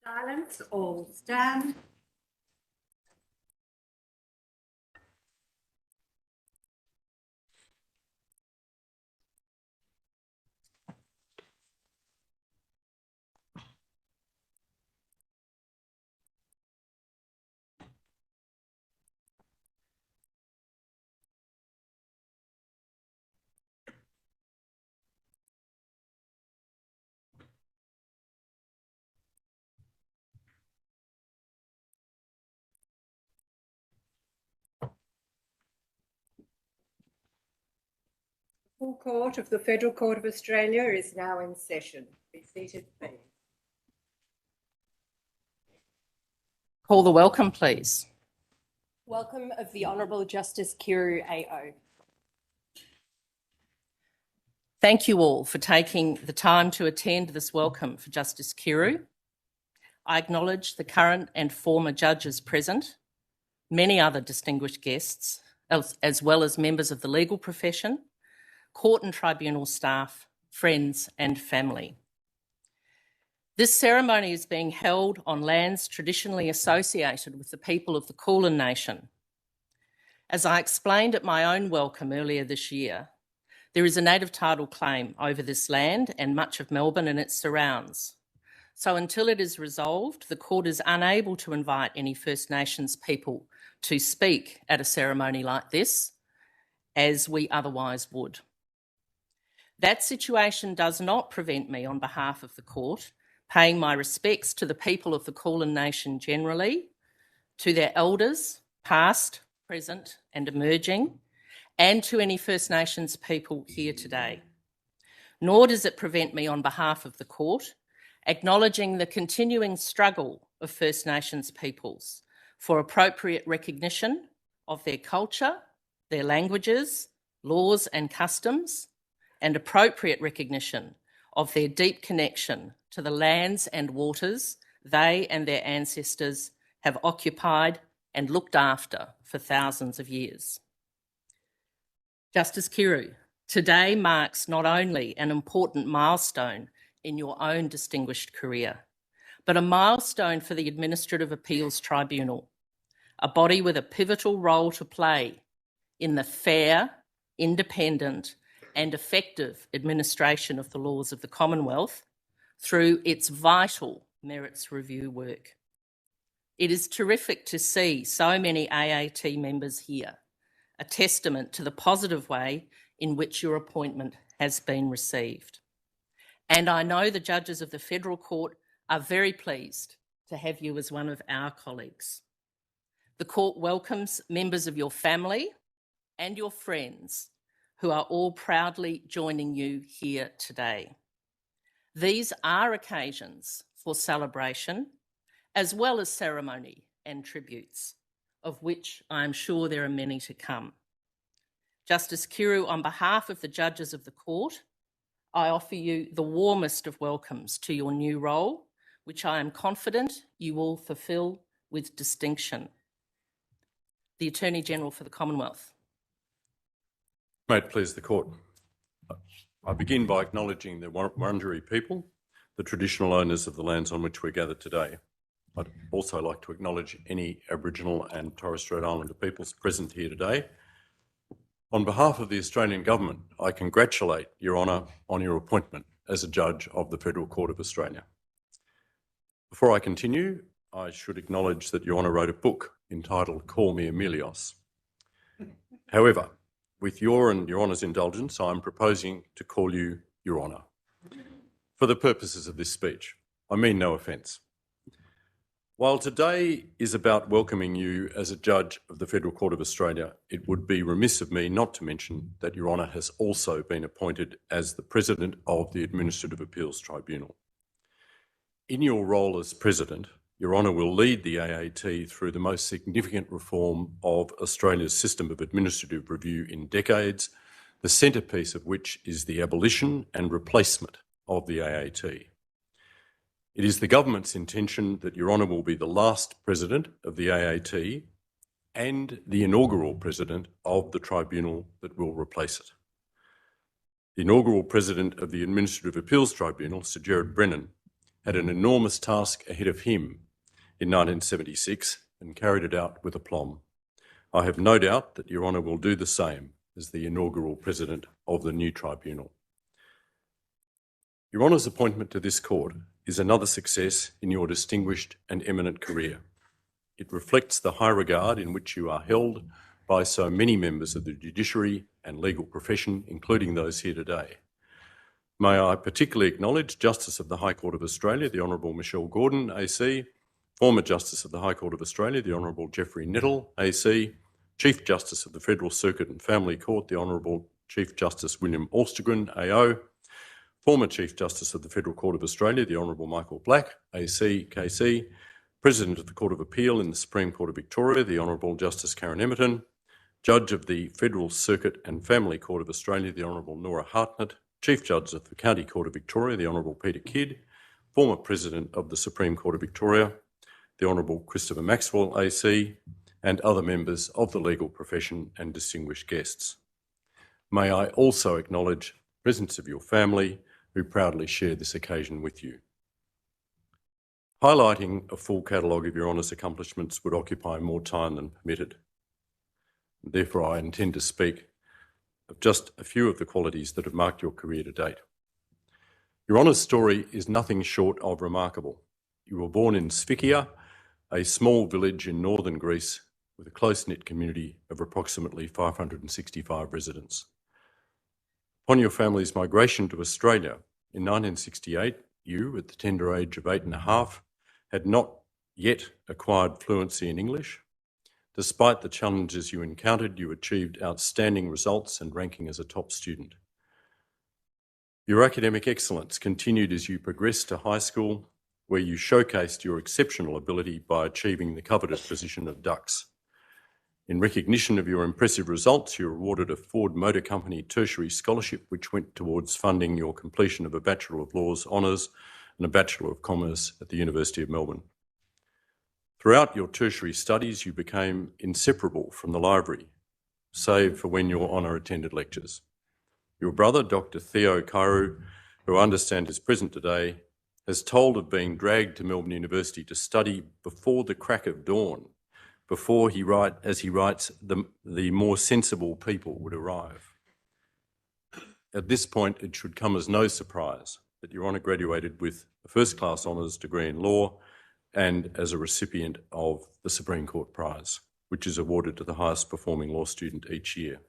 Silence, all stand. Full Court of the Federal Court of Australia is now in session. Be seated, please. Call the welcome, please. Welcome of the Honourable Justice Kiru AO. Thank you all for taking the time to attend this welcome for Justice Kiru. I acknowledge the current and former judges present, many other distinguished guests, as well as members of the legal profession, court and tribunal staff, friends and family. This ceremony is being held on lands traditionally associated with the people of the Kulin Nation. As I explained at my own welcome earlier this year, there is a native title claim over this land and much of Melbourne and its surrounds. So until it is resolved, the court is unable to invite any First Nations people to speak at a ceremony like this, as we otherwise would. That situation does not prevent me, on behalf of the court, paying my respects to the people of the Kulin Nation generally, to their elders, past, present and emerging, and to any First Nations people here today. Nor does it prevent me, on behalf of the court, acknowledging the continuing struggle of First Nations peoples for appropriate recognition of their culture, their languages, laws and customs, and appropriate recognition of their deep connection to the lands and waters they and their ancestors have occupied and looked after for thousands of years. Justice Kiru, today marks not only an important milestone in your own distinguished career, but a milestone for the Administrative Appeals Tribunal, a body with a pivotal role to play in the fair, independent, and effective administration of the laws of the Commonwealth through its vital merits review work. It is terrific to see so many AAT members here, a testament to the positive way in which your appointment has been received. And I know the judges of the Federal Court are very pleased to have you as one of our colleagues. The court welcomes members of your family and your friends who are all proudly joining you here today. These are occasions for celebration, as well as ceremony and tributes, of which I am sure there are many to come. Justice Kiru, on behalf of the judges of the court, I offer you the warmest of welcomes to your new role, which I am confident you will fulfil with distinction. The Attorney General for the Commonwealth. May it please the court. I begin by acknowledging the Wurundjeri people, the traditional owners of the lands on which we're gathered today. I'd also like to acknowledge any Aboriginal and Torres Strait Islander peoples present here today. On behalf of the Australian Government, I congratulate Your Honour on your appointment as a Judge of the Federal Court of Australia. Before I continue, I should acknowledge that Your Honour wrote a book entitled Call Me Emilios. However, with your and Your Honour's indulgence, I'm proposing to call you Your Honour. For the purposes of this speech, I mean no offence. While today is about welcoming you as a Judge of the Federal Court of Australia, it would be remiss of me not to mention that Your Honour has also been appointed as the President of the Administrative Appeals Tribunal. In your role as President, Your Honour will lead the AAT through the most significant reform of Australia's system of administrative review in decades, the centrepiece of which is the abolition and replacement of the AAT. It is the Government's intention that Your Honour will be the last President of the AAT and the inaugural President of the Tribunal that will replace it. The inaugural President of the Administrative Appeals Tribunal, Sir Gerard Brennan, had an enormous task ahead of him in 1976 and carried it out with aplomb. I have no doubt that Your Honour will do the same as the inaugural President of the new tribunal. Your Honour's appointment to this court is another success in your distinguished and eminent career. It reflects the high regard in which you are held by so many members of the judiciary and legal profession, including those here today. May I particularly acknowledge Justice of the High Court of Australia, the Honourable Michelle Gordon, AC, former Justice of the High Court of Australia, the Honourable Geoffrey Nettle, AC, Chief Justice of the Federal Circuit and Family Court, the Honourable Chief Justice William Alstegren, AO, former Chief Justice of the Federal Court of Australia, the Honourable Michael Black, AC, KC, President of the Court of Appeal in the Supreme Court of Victoria, the Honourable Justice Karen Emerton, Judge of the Federal Circuit and Family Court of Australia, the Honourable Nora Hartnett, Chief Judge of the County Court of Victoria, the Honourable Peter Kidd, former President of the Supreme Court of Victoria, the Honourable Christopher Maxwell, AC, and other members of the legal profession and distinguished guests. May I also acknowledge the presence of your family, who proudly share this occasion with you. Highlighting a full catalogue of Your Honour's accomplishments would occupy more time than permitted. Therefore, I intend to speak of just a few of the qualities that have marked your career to date. Your Honour's story is nothing short of remarkable. You were born in Sfikia, a small village in northern Greece with a close-knit community of approximately 565 residents. Upon your family's migration to Australia in 1968, you, at the tender age of 8.5, had not yet acquired fluency in English. Despite the challenges you encountered, you achieved outstanding results and ranking as a top student. Your academic excellence continued as you progressed to high school, where you showcased your exceptional ability by achieving the coveted position of Dux. In recognition of your impressive results, you were awarded a Ford Motor Company tertiary scholarship, which went towards funding your completion of a Bachelor of Laws honours and a Bachelor of Commerce at the University of Melbourne. Throughout your tertiary studies, you became inseparable from the library, save for when Your Honour attended lectures. Your brother, Dr. Theo Kyrou, who I understand is present today, has told of being dragged to Melbourne University to study before the crack of dawn, before as he writes, the more sensible people would arrive. At this point, it should come as no surprise that Your Honour graduated with a first-class honours degree in law and as a recipient of the Supreme Court Prize, which is awarded to the highest performing law student each year.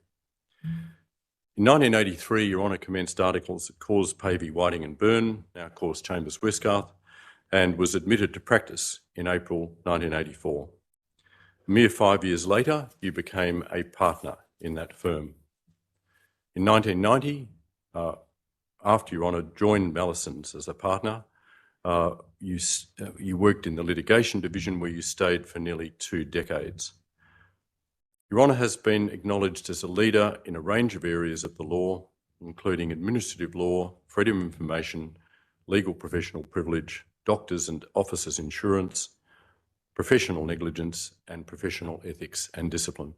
In 1983, Your Honour commenced articles at Cause Pavey, Whiting and Byrne, now Cause Chambers Westgarth, and was admitted to practice in April 1984. A mere 5 years later, you became a partner in that firm. In 1990, after Your Honour joined Mallisons as a partner, you worked in the litigation division where you stayed for nearly 2 decades. Your Honour has been acknowledged as a leader in a range of areas of the law, including administrative law, freedom of information, legal professional privilege, doctors and officers insurance, professional negligence, and professional ethics and discipline.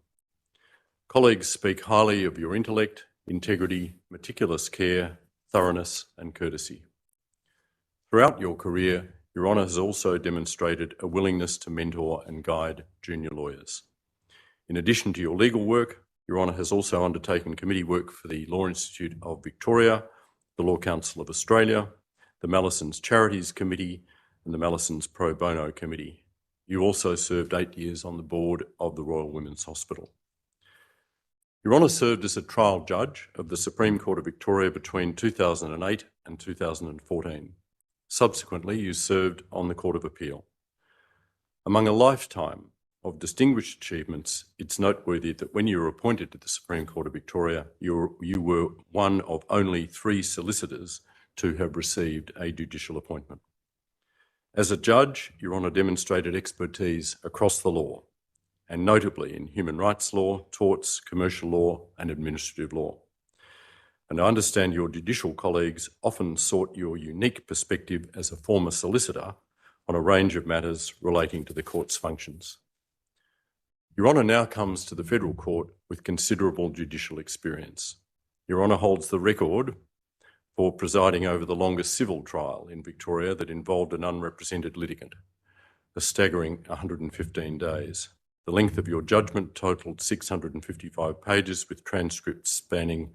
Colleagues speak highly of your intellect, integrity, meticulous care, thoroughness, and courtesy. Throughout your career, Your Honour has also demonstrated a willingness to mentor and guide junior lawyers. In addition to your legal work, Your Honour has also undertaken committee work for the Law Institute of Victoria, the Law Council of Australia, the Mallisons Charities Committee, and the Mallisons Pro Bono Committee. You also served 8 years on the board of the Royal Women's Hospital. Your Honour served as a trial judge of the Supreme Court of Victoria between 2008 and 2014. Subsequently, you served on the Court of Appeal. Among a lifetime of distinguished achievements, it's noteworthy that when you were appointed to the Supreme Court of Victoria, you were one of only 3 solicitors to have received a judicial appointment. As a judge, Your Honour demonstrated expertise across the law, and notably in human rights law, torts, commercial law, and administrative law. And I understand your judicial colleagues often sought your unique perspective as a former solicitor on a range of matters relating to the court's functions. Your Honour now comes to the Federal Court with considerable judicial experience. Your Honour holds the record for presiding over the longest civil trial in Victoria that involved an unrepresented litigant, a staggering 115 days. The length of your judgment totalled 655 pages with transcripts spanning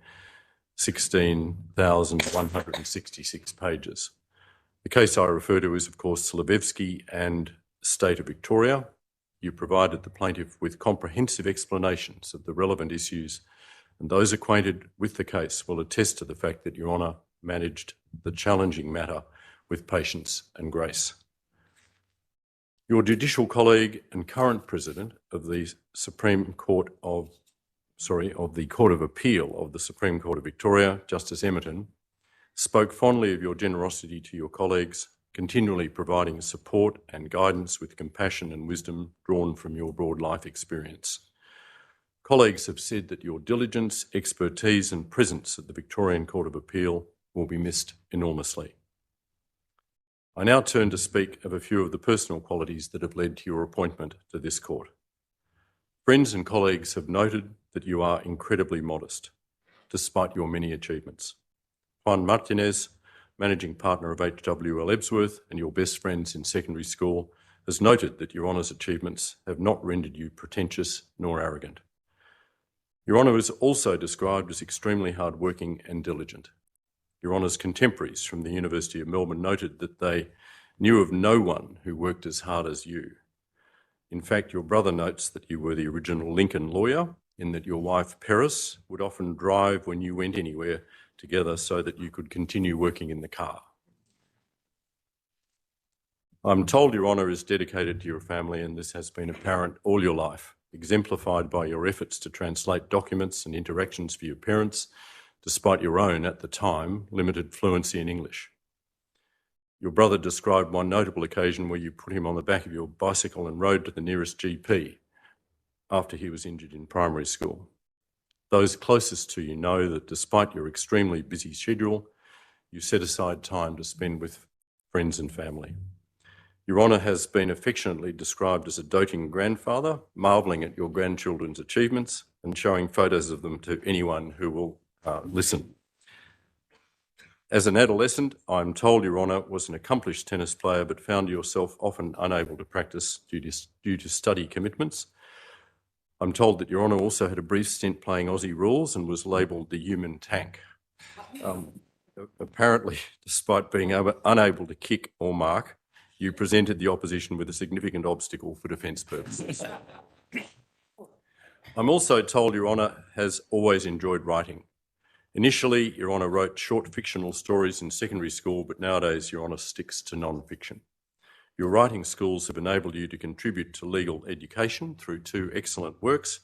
16,166 pages. The case I refer to is, of course, Slivevsky and State of Victoria. You provided the plaintiff with comprehensive explanations of the relevant issues, and those acquainted with the case will attest to the fact that Your Honour managed the challenging matter with patience and grace. Your judicial colleague and current President of the Court of Appeal of the Supreme Court of Victoria, Justice Emerton, spoke fondly of your generosity to your colleagues, continually providing support and guidance with compassion and wisdom drawn from your broad life experience. Colleagues have said that your diligence, expertise and presence at the Victorian Court of Appeal will be missed enormously. I now turn to speak of a few of the personal qualities that have led to your appointment to this court. Friends and colleagues have noted that you are incredibly modest, despite your many achievements. Juan Martinez, Managing Partner of HWL Ebsworth and your best friends in secondary school, has noted that Your Honour's achievements have not rendered you pretentious nor arrogant. Your Honour is also described as extremely hardworking and diligent. Your Honour's contemporaries from the University of Melbourne noted that they knew of no one who worked as hard as you. In fact, your brother notes that you were the original Lincoln lawyer, in that your wife, Paris, would often drive when you went anywhere together so that you could continue working in the car. I'm told Your Honour is dedicated to your family, and this has been apparent all your life, exemplified by your efforts to translate documents and interactions for your parents, despite your own, at the time, limited fluency in English. Your brother described one notable occasion where you put him on the back of your bicycle and rode to the nearest GP after he was injured in primary school. Those closest to you know that despite your extremely busy schedule, you set aside time to spend with friends and family. Your Honour has been affectionately described as a doting grandfather, marvelling at your grandchildren's achievements and showing photos of them to anyone who will listen. As an adolescent, I'm told Your Honour was an accomplished tennis player but found yourself often unable to practice due to study commitments. I'm told that Your Honour also had a brief stint playing Aussie rules and was labelled the human tank. Apparently, despite being unable to kick or mark, you presented the opposition with a significant obstacle for defence purposes. I'm also told Your Honour has always enjoyed writing. Initially, Your Honour wrote short fictional stories in secondary school, but nowadays Your Honour sticks to non-fiction. Your writing skills have enabled you to contribute to legal education through two excellent works,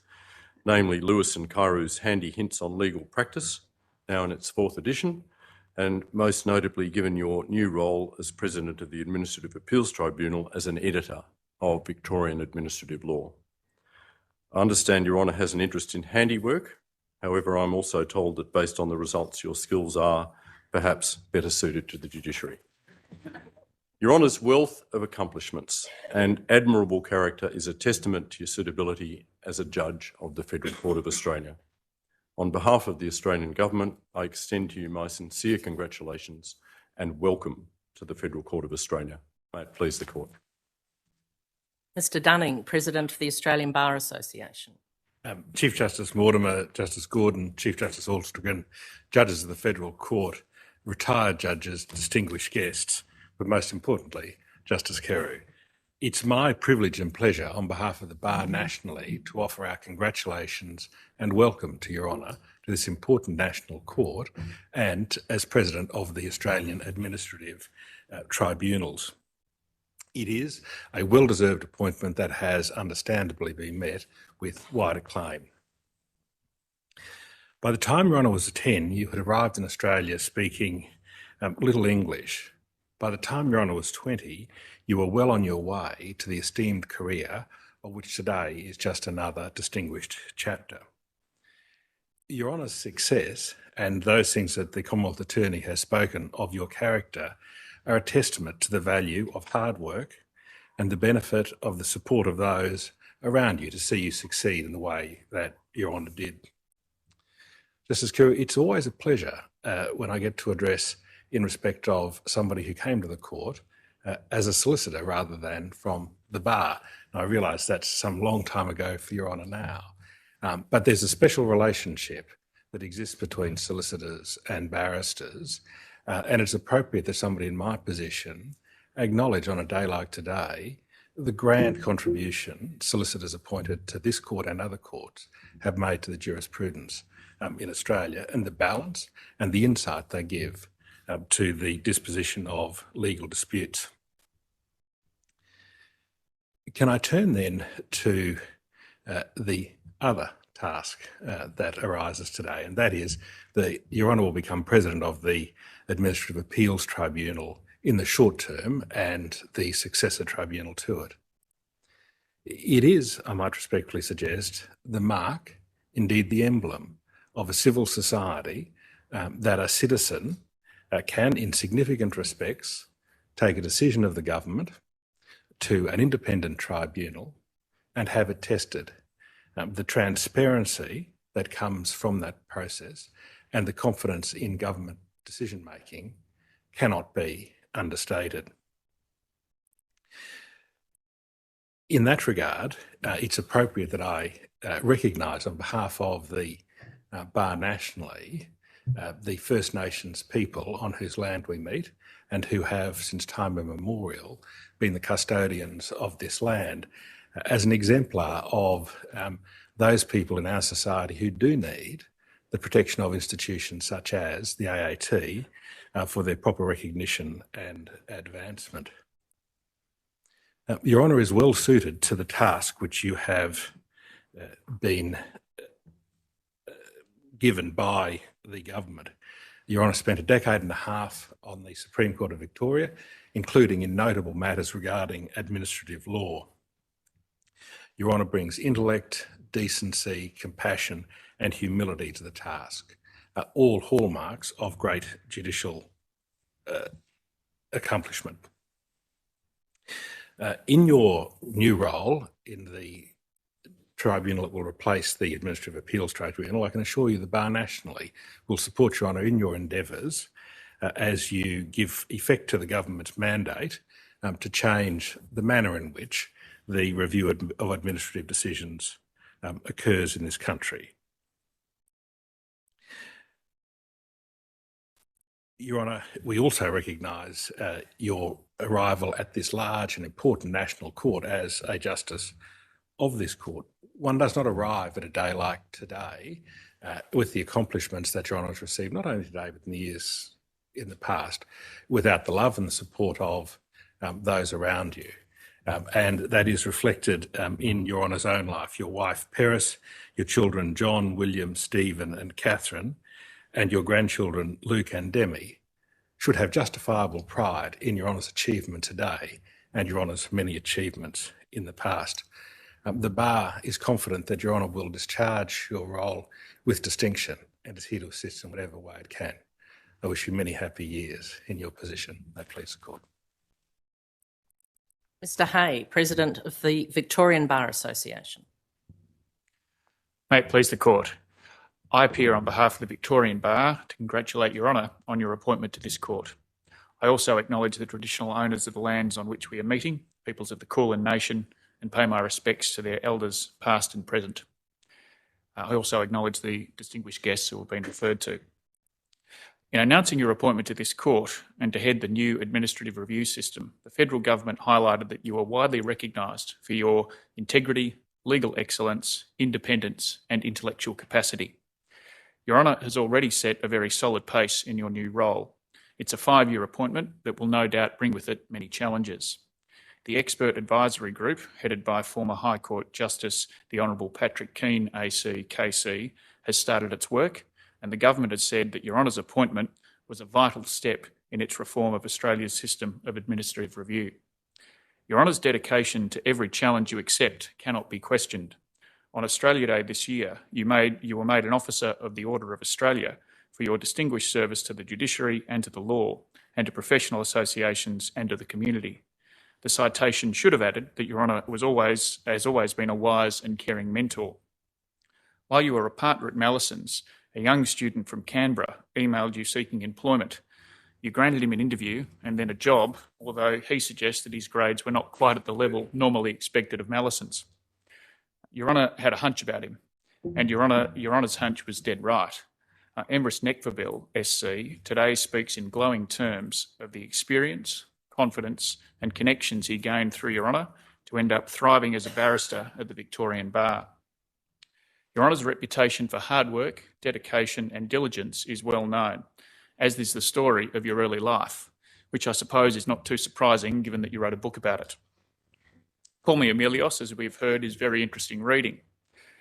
namely Lewis and Kyrou's Handy Hints on Legal Practice, now in its fourth edition, and most notably given your new role as President of the Administrative Appeals Tribunal as an editor of Victorian administrative law. I understand Your Honour has an interest in handiwork. However, I'm also told that based on the results, your skills are perhaps better suited to the judiciary. Your Honour's wealth of accomplishments and admirable character is a testament to your suitability as a judge of the Federal Court of Australia. On behalf of the Australian Government, I extend to you my sincere congratulations and welcome to the Federal Court of Australia. May it please the Court. Mr Dunning, President of the Australian Bar Association. Chief Justice Mortimer, Justice Gordon, Chief Justice Alstreghan, judges of the Federal Court, retired judges, distinguished guests, but most importantly, Justice Kyrou. It's my privilege and pleasure on behalf of the Bar nationally to offer our congratulations and welcome to Your Honour to this important national court and as President of the Australian Administrative Tribunals. It is a well-deserved appointment that has understandably been met with wide acclaim. By the time Your Honour was 10, you had arrived in Australia speaking little English. By the time Your Honour was 20, you were well on your way to the esteemed career of which today is just another distinguished chapter. Your Honour's success and those things that the Commonwealth Attorney has spoken of your character are a testament to the value of hard work and the benefit of the support of those around you to see you succeed in the way that Your Honour did. Justice Kiru, it's always a pleasure when I get to address in respect of somebody who came to the court as a solicitor rather than from the bar. And I realise that's some long time ago for Your Honour now. But there's a special relationship that exists between solicitors and barristers, and it's appropriate that somebody in my position acknowledge on a day like today the grand contribution solicitors appointed to this court and other courts have made to the jurisprudence in Australia, and the balance and the insight they give to the disposition of legal disputes. Can I turn then to the other task that arises today, and that is that Your Honour will become President of the Administrative Appeals Tribunal in the short term and the successor tribunal to it. It is, I might respectfully suggest, the mark, indeed the emblem, of a civil society that a citizen can, in significant respects, take a decision of the government to an independent tribunal and have it tested. The transparency that comes from that process and the confidence in government decision-making cannot be understated. In that regard, it's appropriate that I recognise on behalf of the bar nationally the First Nations people on whose land we meet and who have, since time immemorial, been the custodians of this land as an exemplar of those people in our society who do need the protection of institutions such as the AAT for their proper recognition and advancement. Your Honour is well suited to the task which you have been given by the government. Your Honour spent a decade and a half on the Supreme Court of Victoria, including in notable matters regarding administrative law. Your Honour brings intellect, decency, compassion and humility to the task, all hallmarks of great judicial accomplishment. In your new role in the tribunal that will replace the Administrative Appeals Tribunal, I can assure you the Bar nationally will support Your Honour in your endeavours as you give effect to the government's mandate to change the manner in which the review of administrative decisions occurs in this country. Your Honour, we also recognise your arrival at this large and important national court as a justice of this court. One does not arrive at a day like today with the accomplishments that Your Honour has received, not only today but in the years in the past, without the love and the support of those around you. And that is reflected in Your Honour's own life. Your wife, Paris, your children, John, William, Stephen and Catherine, and your grandchildren, Luke and Demi, should have justifiable pride in Your Honour's achievement today and Your Honour's many achievements in the past. The Bar is confident that Your Honour will discharge your role with distinction and is here to assist in whatever way it can. I wish you many happy years in your position. May it please the Court. Mr Hay, President of the Victorian Bar Association. May it please the Court. I appear on behalf of the Victorian Bar to congratulate Your Honour on your appointment to this court. I also acknowledge the traditional owners of the lands on which we are meeting, peoples of the Kulin Nation, and pay my respects to their elders, past and present. I also acknowledge the distinguished guests who have been referred to. In announcing your appointment to this court and to head the new administrative review system, the federal government highlighted that you are widely recognised for your integrity, legal excellence, independence and intellectual capacity. Your Honour has already set a very solid pace in your new role. It's a 5-year appointment that will no doubt bring with it many challenges. The Expert Advisory Group, headed by former High Court Justice the Honourable Patrick Keane AC KC, has started its work, and the government has said that Your Honour's appointment was a vital step in its reform of Australia's system of administrative review. Your Honour's dedication to every challenge you accept cannot be questioned. On Australia Day this year, you were made an Officer of the Order of Australia for your distinguished service to the judiciary and to the law, and to professional associations and to the community. The citation should have added that Your Honour has always been a wise and caring mentor. While you were a partner at Mallison's, A young student from Canberra emailed you seeking employment. You granted him an interview and then a job, although he suggested his grades were not quite at the level normally expected of Mallesons. Your Honour had a hunch about him, and Your Honour's hunch was dead right. Emrys Neckverville, SC, today speaks in glowing terms of the experience, confidence and connections he gained through Your Honour to end up thriving as a barrister at the Victorian Bar. Your Honour's reputation for hard work, dedication and diligence is well known, as is the story of your early life, which I suppose is not too surprising given that you wrote a book about it. Call Me Emilios, as we've heard, is very interesting reading.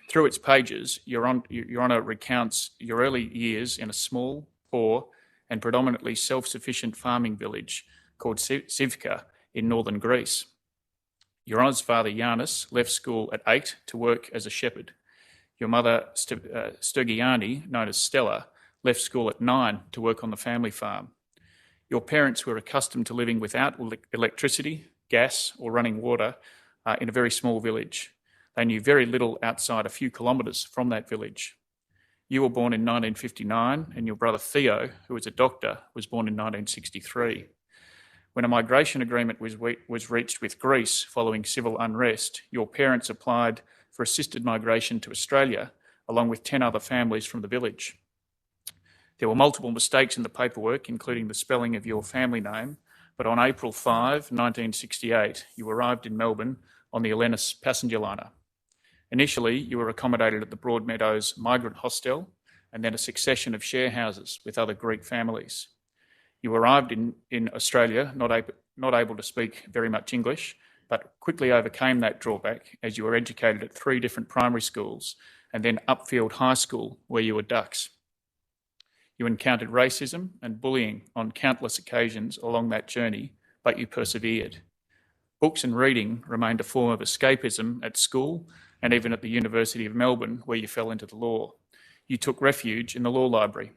Through its pages, Your Honour recounts your early years in a small, poor and predominantly self-sufficient farming village called Sivka in northern Greece. Your Honour's father, Yanis, left school at 8 to work as a shepherd. Your mother, Sturgiani, known as Stella, left school at 9 to work on the family farm. Your parents were accustomed to living without electricity, gas or running water in a very small village. They knew very little outside a few kilometres from that village. You were born in 1959 and your brother Theo, who was a doctor, was born in 1963. When a migration agreement was reached with Greece following civil unrest, your parents applied for assisted migration to Australia, along with 10 other families from the village. There were multiple mistakes in the paperwork, including the spelling of your family name, but on April 5, 1968, you arrived in Melbourne on the Elenis passenger liner. Initially, you were accommodated at the Broadmeadows Migrant Hostel and then a succession of share houses with other Greek families. You arrived in Australia not able to speak very much English, but quickly overcame that drawback as you were educated at 3 different primary schools and then Upfield High School, where you were Ducks. You encountered racism and bullying on countless occasions along that journey, but you persevered. Books and reading remained a form of escapism at school and even at the University of Melbourne, where you fell into the law. You took refuge in the law library.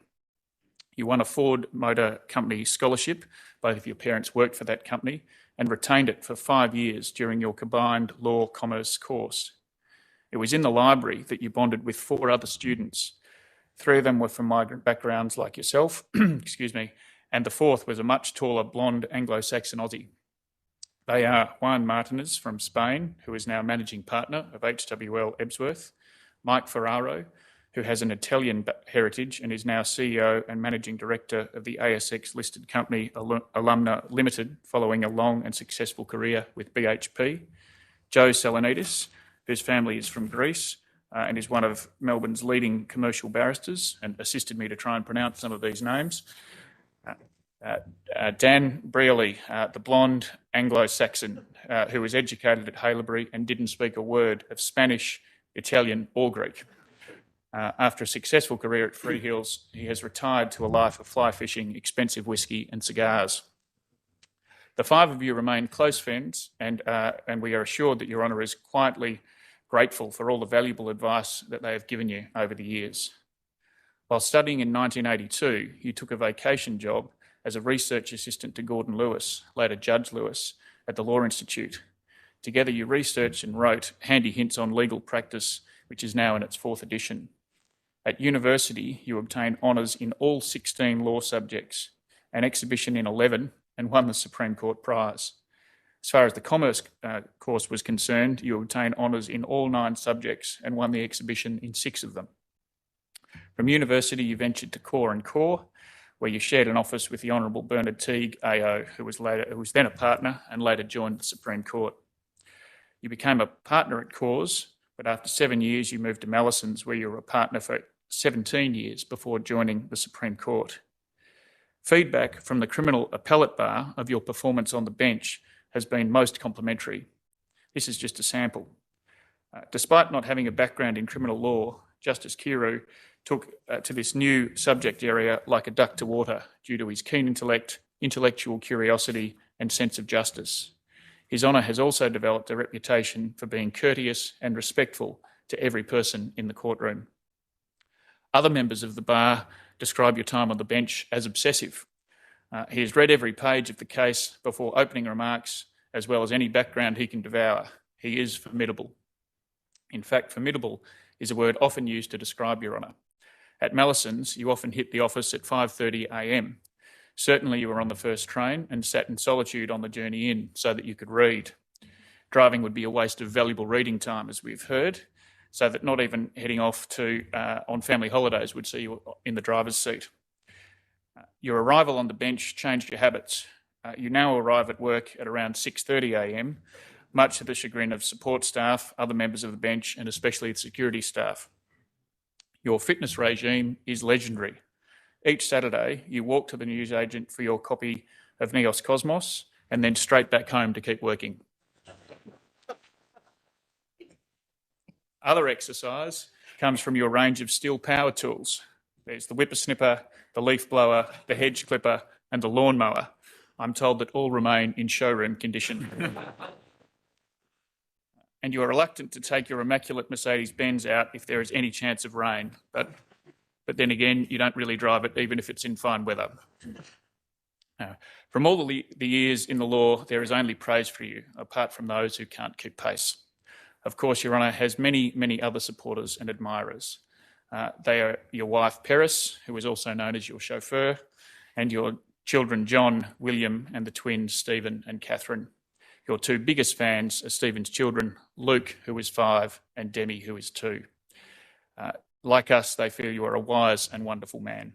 You won a Ford Motor Company scholarship. Both of your parents worked for that company and retained it for 5 years during your combined law commerce course. It was in the library that you bonded with 4 other students. 3 of them were from migrant backgrounds like yourself, excuse me, and the 4th was a much taller blonde Anglo-Saxon Aussie. They are Juan Martinez from Spain, who is now managing partner of HWL Ebsworth, Mike Ferraro, who has an Italian heritage and is now CEO and managing director of the ASX-listed company Alumna Limited, following a long and successful career with BHP. Joe Salanidis, whose family is from Greece and is one of Melbourne's leading commercial barristers and assisted me to try and pronounce some of these names. Dan Brearley, the blonde Anglo-Saxon who was educated at Haileybury and didn't speak a word of Spanish, Italian or Greek. After a successful career at Freehills, he has retired to a life of fly fishing, expensive whiskey and cigars. The 5 of you remain close friends and we are assured that Your Honour is quietly grateful for all the valuable advice that they have given you over the years. While studying in 1982, you took a vacation job as a research assistant to Gordon Lewis, later Judge Lewis, at the Law Institute. Together you researched and wrote Handy Hints on Legal Practice, which is now in its 4th edition. At university, you obtained honours in all 16 law subjects, an exhibition in 11, and won the Supreme Court prize. As far as the Commerce course was concerned, you obtained honours in all 9 subjects and won the exhibition in 6 of them. From university, you ventured to Core and Core, where you shared an office with the Honourable Bernard Teague, AO, who was then a partner and later joined the Supreme Court. You became a partner at Cores, but after 7 years, you moved to Mallesons, where you were a partner for 17 years before joining the Supreme Court. Feedback from the Criminal Appellate Bar of your performance on the bench has been most complimentary. This is just a sample. Despite not having a background in criminal law, Justice Kiru took to this new subject area like a duck to water due to his keen intellect, intellectual curiosity and sense of justice. His Honour has also developed a reputation for being courteous and respectful to every person in the courtroom. Other members of the bar describe your time on the bench as obsessive. He has read every page of the case before opening remarks, as well as any background he can devour. He is formidable. In fact, formidable is a word often used to describe Your Honour. At Mallison's, you often hit the office at 5:30 a.m. Certainly you were on the first train and sat in solitude on the journey in so that you could read. Driving would be a waste of valuable reading time, as we've heard, so that not even heading off to on family holidays would see you in the driver's seat. Your arrival on the bench changed your habits. You now arrive at work at around 6:30 a.m, much to the chagrin of support staff, other members of the bench, and especially the security staff. Your fitness regime is legendary. Each Saturday, you walk to the newsagent for your copy of Neos Cosmos and then straight back home to keep working. Other exercise comes from your range of steel power tools. There's the whippersnipper, the leaf blower, the hedge clipper, and the lawnmower. I'm told that all remain in showroom condition. And you are reluctant to take your immaculate Mercedes-Benz out if there is any chance of rain. But then again, you don't really drive it even if it's in fine weather. From all the years in the law, there is only praise for you, apart from those who can't keep pace. Of course, Your Honour has many, many other supporters and admirers. They are your wife, Paris, who is also known as your chauffeur, and your children, John, William, and the twins, Stephen and Catherine. Your two biggest fans are Stephen's children, Luke, who is 5, and Demi, who is 2. Like us, they feel you are a wise and wonderful man.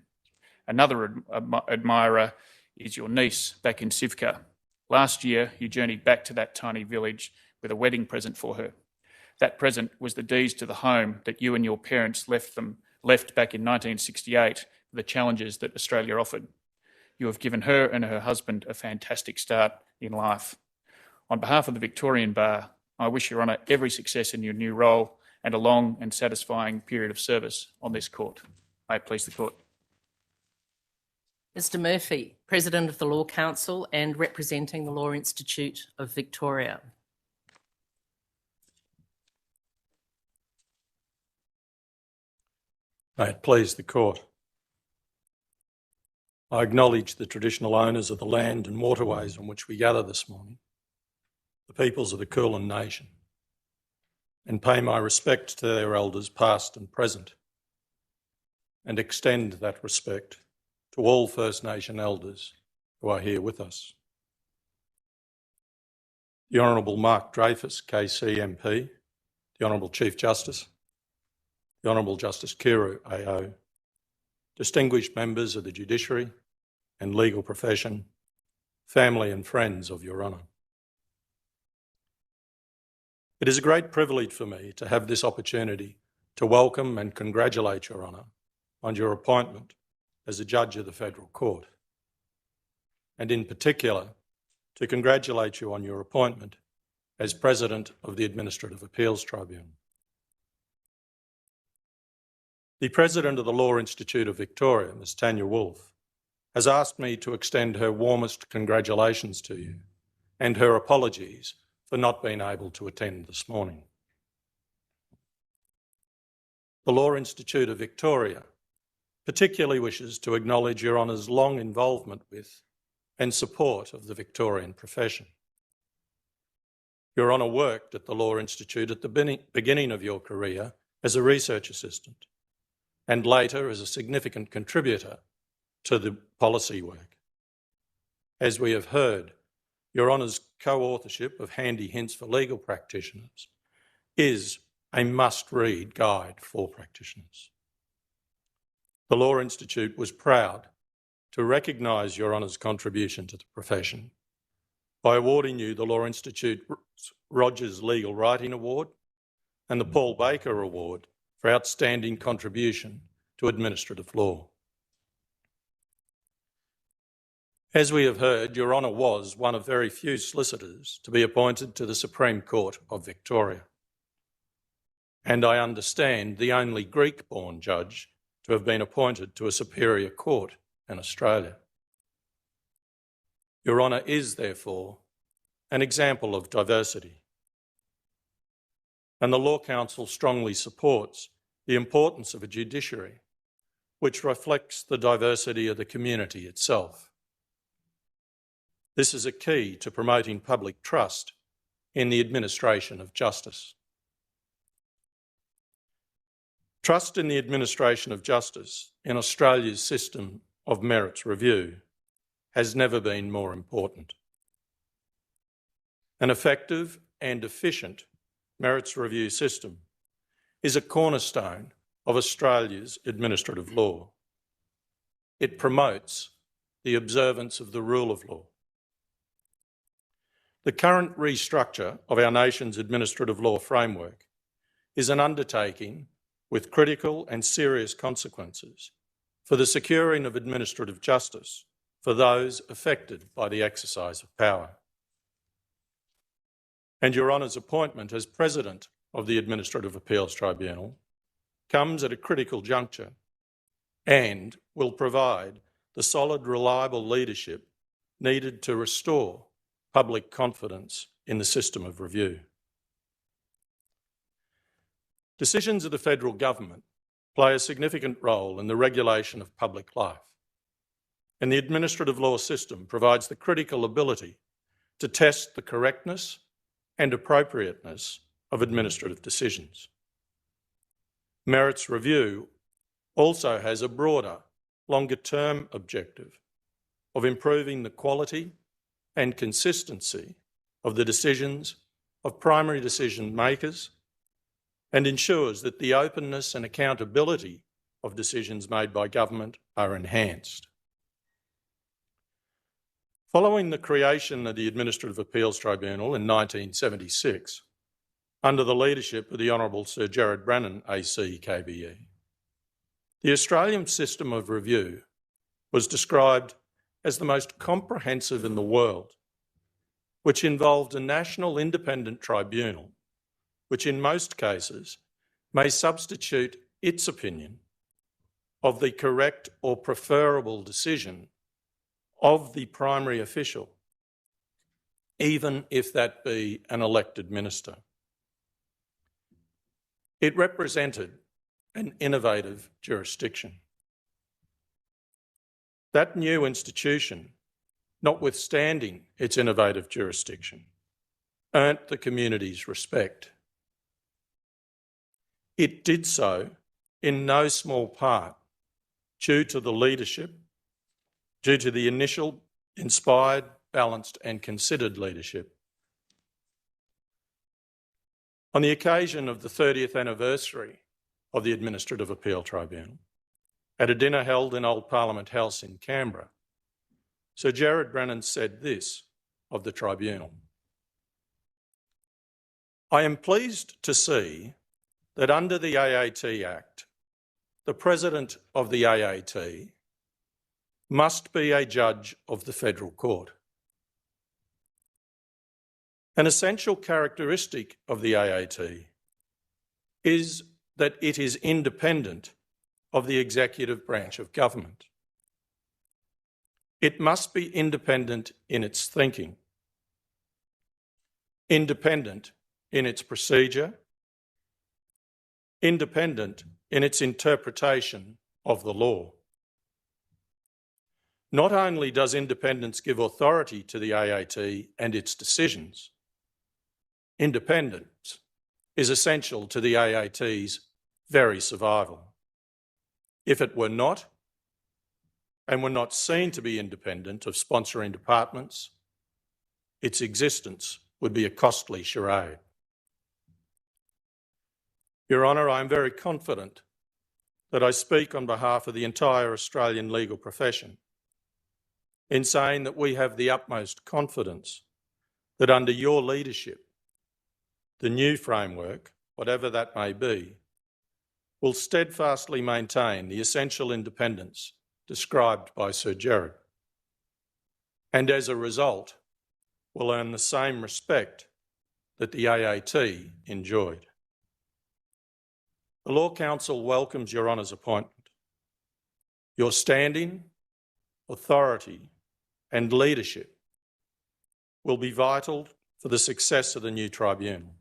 Another admirer is your niece back in Sivka. Last year, you journeyed back to that tiny village with a wedding present for her. That present was the deeds to the home that you and your parents left back in 1968 for the challenges that Australia offered. You have given her and her husband a fantastic start in life. On behalf of the Victorian Bar, I wish Your Honour every success in your new role and a long and satisfying period of service on this court. May it please the court. Mr Murphy, President of the Law Council and representing the Law Institute of Victoria. May it please the court. I acknowledge the traditional owners of the land and waterways on which we gather this morning, the peoples of the Kulin Nation, and pay my respect to their elders past and present, and extend that respect to all First Nation elders who are here with us. The Honourable Mark Dreyfus, KC MP, the Honourable Chief Justice, the Honourable Justice Kiru, AO, distinguished members of the judiciary and legal profession, family and friends of Your Honour. It is a great privilege for me to have this opportunity to welcome and congratulate Your Honour on your appointment as a Judge of the Federal Court, and in particular to congratulate you on your appointment as President of the Administrative Appeals Tribunal. The President of the Law Institute of Victoria, Ms Tanya Wolff, has asked me to extend her warmest congratulations to you and her apologies for not being able to attend this morning. The Law Institute of Victoria particularly wishes to acknowledge Your Honour's long involvement with and support of the Victorian profession. Your Honour worked at the Law Institute at the beginning of your career as a research assistant and later as a significant contributor to the policy work. As we have heard, Your Honour's co-authorship of Handy Hints for Legal Practitioners is a must-read guide for practitioners. The Law Institute was proud to recognise Your Honour's contribution to the profession by awarding you the Law Institute Rogers Legal Writing Award and the Paul Baker Award for outstanding contribution to administrative law. As we have heard, Your Honour was one of very few solicitors to be appointed to the Supreme Court of Victoria, and I understand the only Greek-born judge to have been appointed to a superior court in Australia. Your Honour is, therefore, an example of diversity, and the Law Council strongly supports the importance of a judiciary which reflects the diversity of the community itself. This is a key to promoting public trust in the administration of justice. Trust in the administration of justice in Australia's system of merits review has never been more important. An effective and efficient merits review system is a cornerstone of Australia's administrative law. It promotes the observance of the rule of law. The current restructure of our nation's administrative law framework is an undertaking with critical and serious consequences for the securing of administrative justice for those affected by the exercise of power. And Your Honour's appointment as President of the Administrative Appeals Tribunal comes at a critical juncture and will provide the solid, reliable leadership needed to restore public confidence in the system of review. Decisions of the federal government play a significant role in the regulation of public life, and the administrative law system provides the critical ability to test the correctness and appropriateness of administrative decisions. Merits review also has a broader, longer-term objective of improving the quality and consistency of the decisions of primary decision makers and ensures that the openness and accountability of decisions made by government are enhanced. Following the creation of the Administrative Appeals Tribunal in 1976, under the leadership of the Honourable Sir Gerard Brennan AC KBE, the Australian system of review was described as the most comprehensive in the world, which involved a national independent tribunal, which in most cases may substitute its opinion of the correct or preferable decision of the primary official, even if that be an elected minister. It represented an innovative jurisdiction. That new institution, notwithstanding its innovative jurisdiction, earned the community's respect. It did so in no small part due to the leadership, due to the initial inspired, balanced and considered leadership. On the occasion of the 30th anniversary of the Administrative Appeal Tribunal, at a dinner held in Old Parliament House in Canberra, Sir Gerard Brennan said this of the tribunal: "I am pleased to see that under the AAT Act, the President of the AAT must be a judge of the Federal Court. An essential characteristic of the AAT is that it is independent of the executive branch of government. It must be independent in its thinking, independent in its procedure, independent in its interpretation of the law. Not only does independence give authority to the AAT and its decisions, independence is essential to the AAT's very survival. If it were not, and were not seen to be independent of sponsoring departments, its existence would be a costly charade. Your Honour, I am very confident that I speak on behalf of the entire Australian legal profession in saying that we have the utmost confidence that under your leadership, the new framework, whatever that may be, will steadfastly maintain the essential independence described by Sir Gerard, and as a result, will earn the same respect that the AAT enjoyed. The Law Council welcomes Your Honour's appointment. Your standing, authority and leadership will be vital for the success of the new tribunal.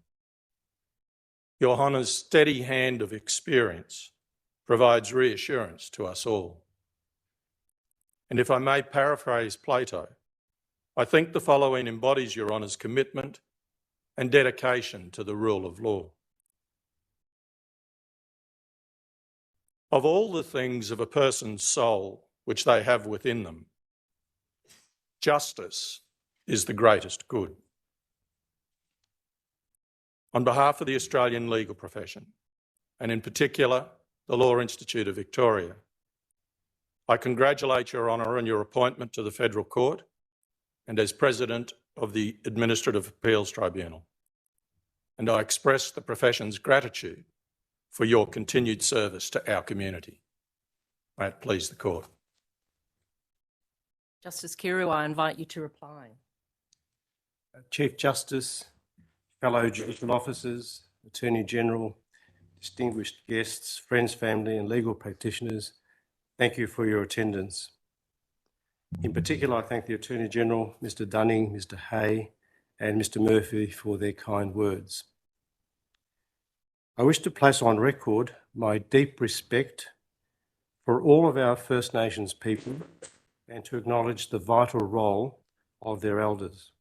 Your Honour's steady hand of experience provides reassurance to us all. And if I may paraphrase Plato, I think the following embodies Your Honour's commitment and dedication to the rule of law. Of all the things of a person's soul which they have within them, justice is the greatest good. On behalf of the Australian legal profession, and in particular the Law Institute of Victoria, I congratulate Your Honour on your appointment to the Federal Court and as President of the Administrative Appeals Tribunal. And I express the profession's gratitude for your continued service to our community. May it please the Court. Justice Kiru, I invite you to reply. Chief Justice, fellow judicial officers, Attorney General, distinguished guests, friends, family and legal practitioners, thank you for your attendance. In particular, I thank the Attorney General, Mr Dunning, Mr Hay and Mr Murphy for their kind words. I wish to place on record my deep respect for all of our First Nations people and to acknowledge the vital role of their elders.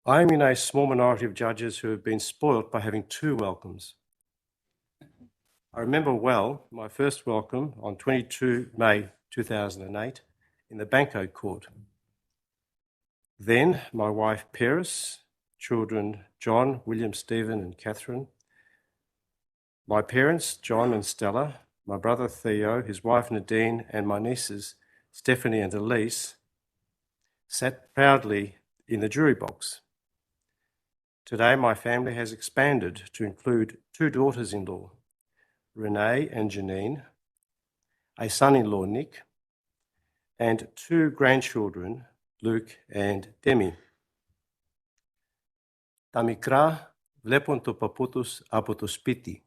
I am in a small minority of judges who have been spoilt by having two welcomes. I remember well my first welcome on 22 May 2008 in the Banco Court. Then my wife Paris, children John, William, Stephen and Catherine, my parents John and Stella, my brother Theo, his wife Nadine and my nieces Stephanie and Elise sat proudly in the jury box. Today my family has expanded to include two daughters-in-law, Renee and Janine, a son-in-law Nick, and two grandchildren, Luke and Demi. Tamikra vlepon to paputus apo to spiti.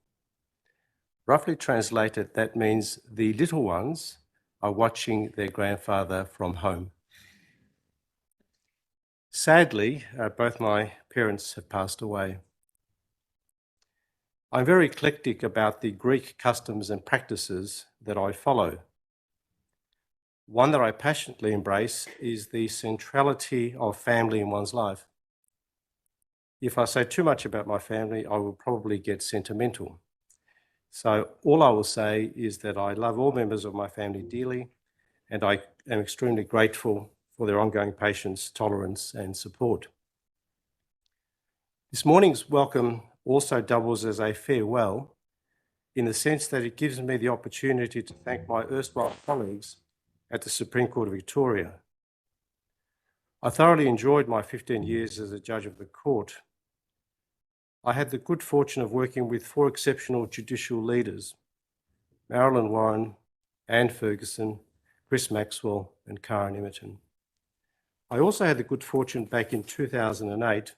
Roughly translated, that means the little ones are watching their grandfather from home. Sadly, both my parents have passed away. I'm very eclectic about the Greek customs and practices that I follow. One that I passionately embrace is the centrality of family in one's life. If I say too much about my family, I will probably get sentimental. So all I will say is that I love all members of my family dearly, and I am extremely grateful for their ongoing patience, tolerance and support. This morning's welcome also doubles as a farewell in the sense that it gives me the opportunity to thank my erstwhile colleagues at the Supreme Court of Victoria. I thoroughly enjoyed my 15 years as a judge of the court. I had the good fortune of working with four exceptional judicial leaders, Marilyn Warren, Anne Ferguson, Chris Maxwell and Karen Emerton. I also had the good fortune back in 2008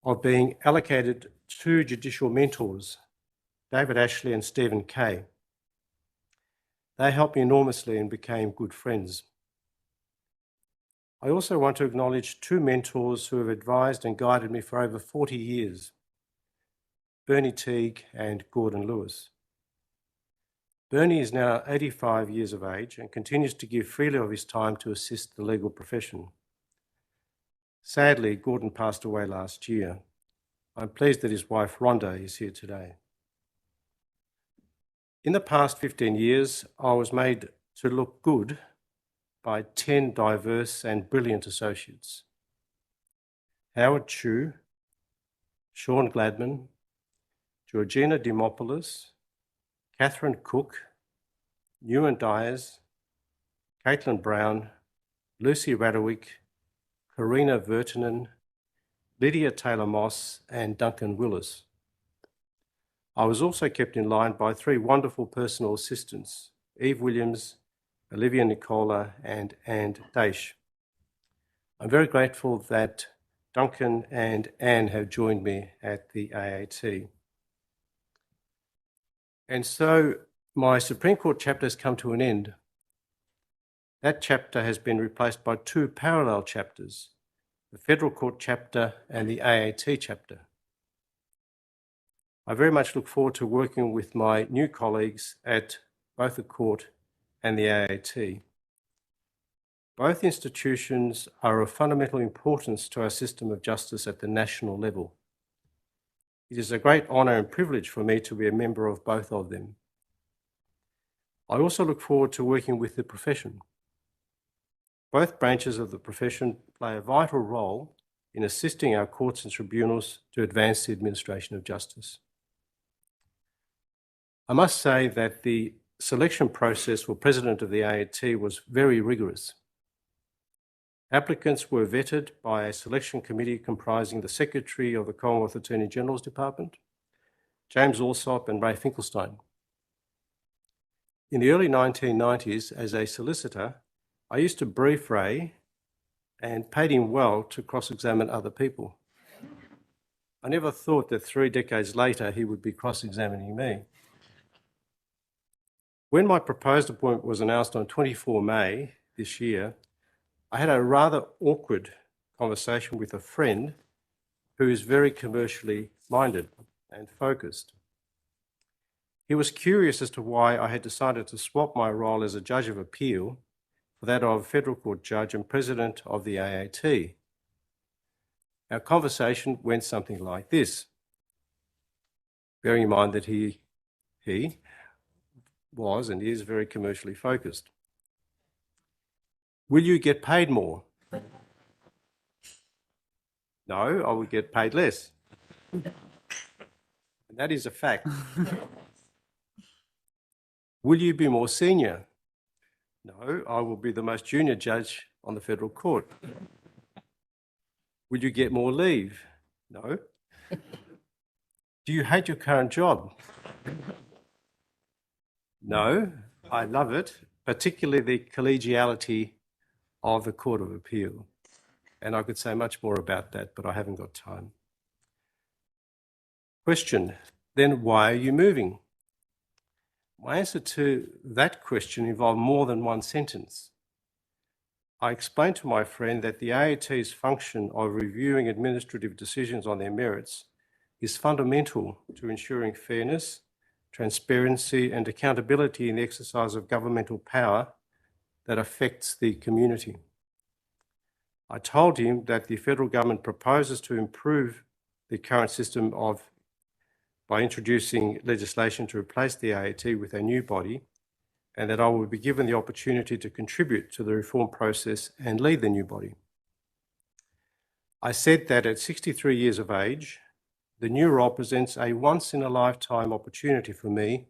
of being allocated two judicial mentors, David Ashley and Stephen Kay. They helped me enormously and became good friends. I also want to acknowledge two mentors who have advised and guided me for over 40 years, Bernie Teague and Gordon Lewis. Bernie is now 85 years of age and continues to give freely of his time to assist the legal profession. Sadly, Gordon passed away last year. I'm pleased that his wife Rhonda is here today. In the past 15 years, I was made to look good by 10 diverse and brilliant associates. Howard Chu, Sean Gladman, Georgina Dimopoulos, Catherine Cook, Ewan Dyers, Caitlin Brown, Lucy Radowick, Karina Vertinen, Lydia Taylor-Moss and Duncan Willis. I was also kept in line by three wonderful personal assistants, Eve Williams, Olivia Nicola and Anne Daish. I'm very grateful that Duncan and Anne have joined me at the AAT. And so my Supreme Court chapter has come to an end. That chapter has been replaced by two parallel chapters, the Federal Court chapter and the AAT chapter. I very much look forward to working with my new colleagues at both the court and the AAT. Both institutions are of fundamental importance to our system of justice at the national level. It is a great honour and privilege for me to be a member of both of them. I also look forward to working with the profession. Both branches of the profession play a vital role in assisting our courts and tribunals to advance the administration of justice. I must say that the selection process for President of the AAT was very rigorous. Applicants were vetted by a selection committee comprising the Secretary of the Commonwealth Attorney General's Department, James Alsop and Ray Finkelstein. In the early 1990s, as a solicitor, I used to brief Ray and paid him well to cross-examine other people. I never thought that 3 decades later he would be cross-examining me. When my proposed appointment was announced on 24 May this year, I had a rather awkward conversation with a friend who is very commercially minded and focused. He was curious as to why I had decided to swap my role as a Judge of Appeal for that of Federal Court Judge and President of the AAT. Our conversation went something like this, bearing in mind that he was and is very commercially focused. Will you get paid more? No, I will get paid less. And that is a fact. Will you be more senior? No, I will be the most junior judge on the federal court. Will you get more leave? No. Do you hate your current job? No, I love it, particularly the collegiality of the Court of Appeal. And I could say much more about that, but I haven't got time. Question, then why are you moving? My answer to that question involved more than one sentence. I explained to my friend that the AAT's function of reviewing administrative decisions on their merits is fundamental to ensuring fairness, transparency and accountability in the exercise of governmental power that affects the community. I told him that the federal government proposes to improve the current system by introducing legislation to replace the AAT with a new body, and that I will be given the opportunity to contribute to the reform process and lead the new body. I said that at 63 years of age, the new role presents a once-in-a-lifetime opportunity for me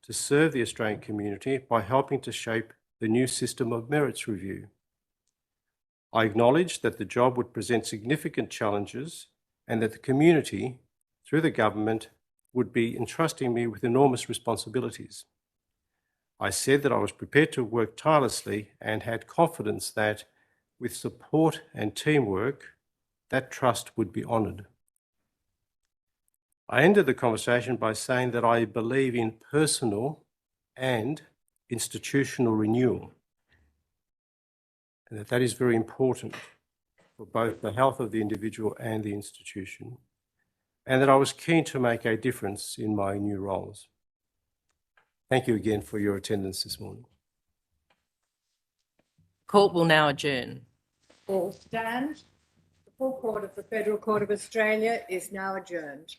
to serve the Australian community by helping to shape the new system of merits review. I acknowledge that the job would present significant challenges and that the community, through the government, would be entrusting me with enormous responsibilities. I said that I was prepared to work tirelessly and had confidence that, with support and teamwork, that trust would be honoured. I ended the conversation by saying that I believe in personal and institutional renewal, and that is very important for both the health of the individual and the institution, and that I was keen to make a difference in my new roles. Thank you again for your attendance this morning. Court will now adjourn. All stand. The full court of the Federal Court of Australia is now adjourned.